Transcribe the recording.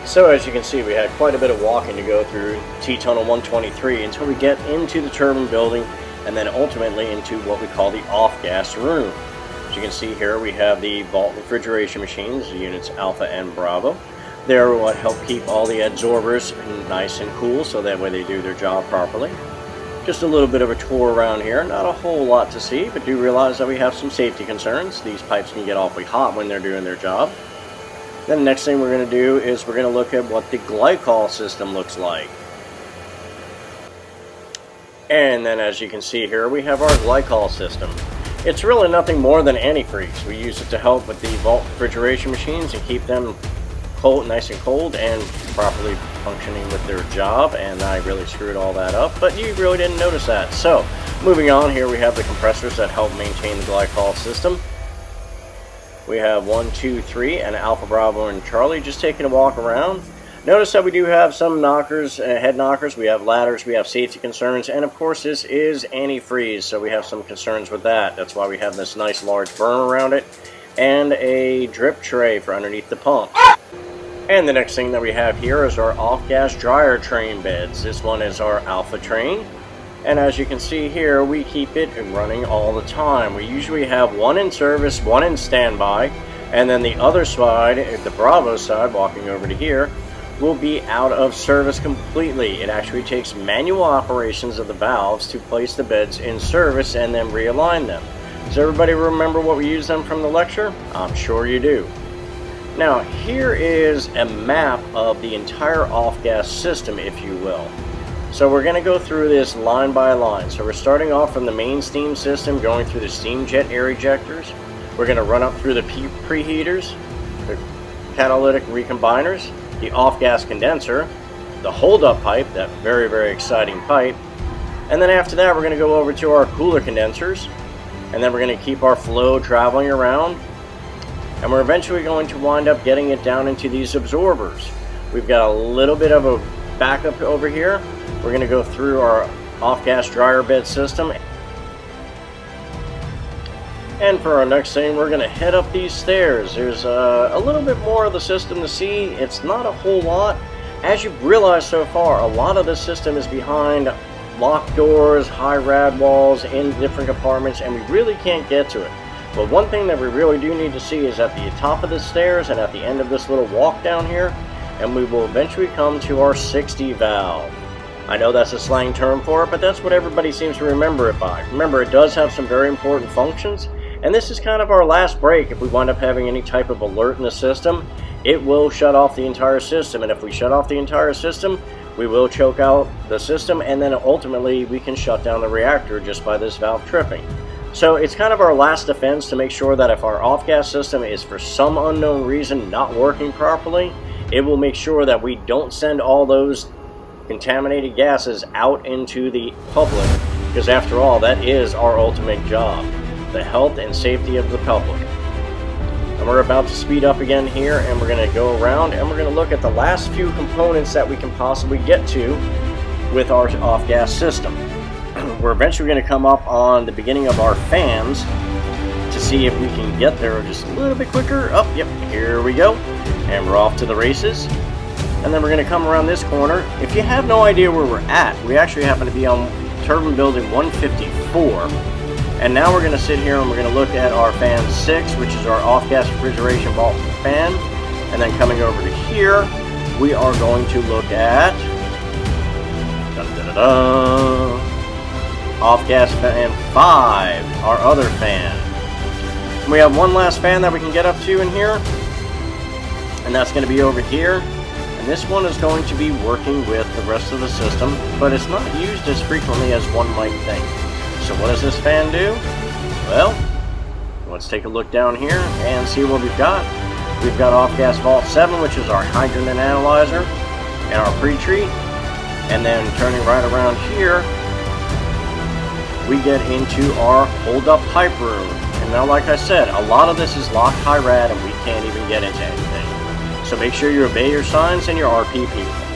So as you can see, we had quite a bit of walking to go through T-Tunnel 123 until we get into the turbine building and then ultimately into what we call the off-gas room. As you can see here, we have the vault refrigeration machines, the units Alpha and Bravo. They're what help keep all the adsorbers nice and cool so that way they do their job properly. Just a little bit of a tour around here, not a whole lot to see, but do realize that we have some safety concerns. These pipes can get awfully hot when they're doing their job. Then the next thing we're going to do is we're going to look at what the glycol system looks like. And then as you can see here, we have our glycol system. It's really nothing more than antifreeze. We use it to help with the vault refrigeration machines and keep them cold, nice and cold and properly functioning with their job. And I really screwed all that up, but you really didn't notice that. So moving on, here we have the compressors that help maintain the glycol system. We have 1, 2, 3, and Alpha, Bravo, and Charlie just taking a walk around. Notice that we do have some knockers, head knockers, we have ladders, we have safety concerns, and of course this is antifreeze, so we have some concerns with that. That's why we have this nice large berm around it, and a drip tray for underneath the pump. And the next thing that we have here is our off-gas dryer train beds. This one is our Alpha train. And as you can see here, we keep it running all the time. We usually have one in service, one in standby, and then the other side, the Bravo side, walking over to here, will be out of service completely. It actually takes manual operations of the valves to place the beds in service and then realign them. Does everybody remember what we used them from the lecture? I'm sure you do. Now, here is a map of the entire off-gas system, if you will. So we're going to go through this line by line. So we're starting off from the main steam system, going through the steam jet air ejectors. We're going to run up through the preheaters, the catalytic recombiners, the off-gas condenser, the hold-up pipe, that very, very exciting pipe. And then after that, we're going to go over to our cooler condensers. And then we're going to keep our flow traveling around. And we're eventually going to wind up getting it down into these absorbers. We've got a little bit of a backup over here. We're going to go through our off-gas dryer bed system. And for our next thing, we're going to head up these stairs. There's a little bit more of the system to see. It's not a whole lot. As you've realized so far, a lot of the system is behind locked doors, high rad walls in different compartments, and we really can't get to it. But one thing that we really do need to see is at the top of the stairs and at the end of this little walk down here, and we will eventually come to our 60 valve. I know that's a slang term for it, but that's what everybody seems to remember it by. Remember, it does have some very important functions, and this is kind of our last break. If we wind up having any type of alert in the system, it will shut off the entire system, and if we shut off the entire system, we will choke out the system, and then ultimately we can shut down the reactor just by this valve tripping. So it's kind of our last defense to make sure that if our off-gas system is for some unknown reason not working properly, it will make sure that we don't send all those contaminated gases out into the public, because after all, that is our ultimate job, the health and safety of the public. And we're about to speed up again here, and we're going to go around and we're going to look at the last few components that we can possibly get to with our off-gas system. We're eventually going to come up on the beginning of our fans to see if we can get there just a little bit quicker. Oh, yep, here we go. And we're off to the races. And then we're going to come around this corner. If you have no idea where we're at, we actually happen to be on turbine building 154. And now we're going to sit here and we're going to look at our fan 6, which is our off-gas refrigeration vault fan. And then coming over to here, we are going to look at off-gas fan 5, our other fan. And we have one last fan that we can get up to in here, and that's going to be over here. And this one is going to be working with the rest of the system, but it's not used as frequently as one might think. So what does this fan do? Well, let's take a look down here and see what we've got. We've got off-gas Vault 7, which is our hydrogen analyzer, and our pre-treat. And then turning right around here, we get into our hold-up pipe room. And now, like I said, a lot of this is locked high rad, and we can't even get into anything. So make sure you obey your signs and your RP people.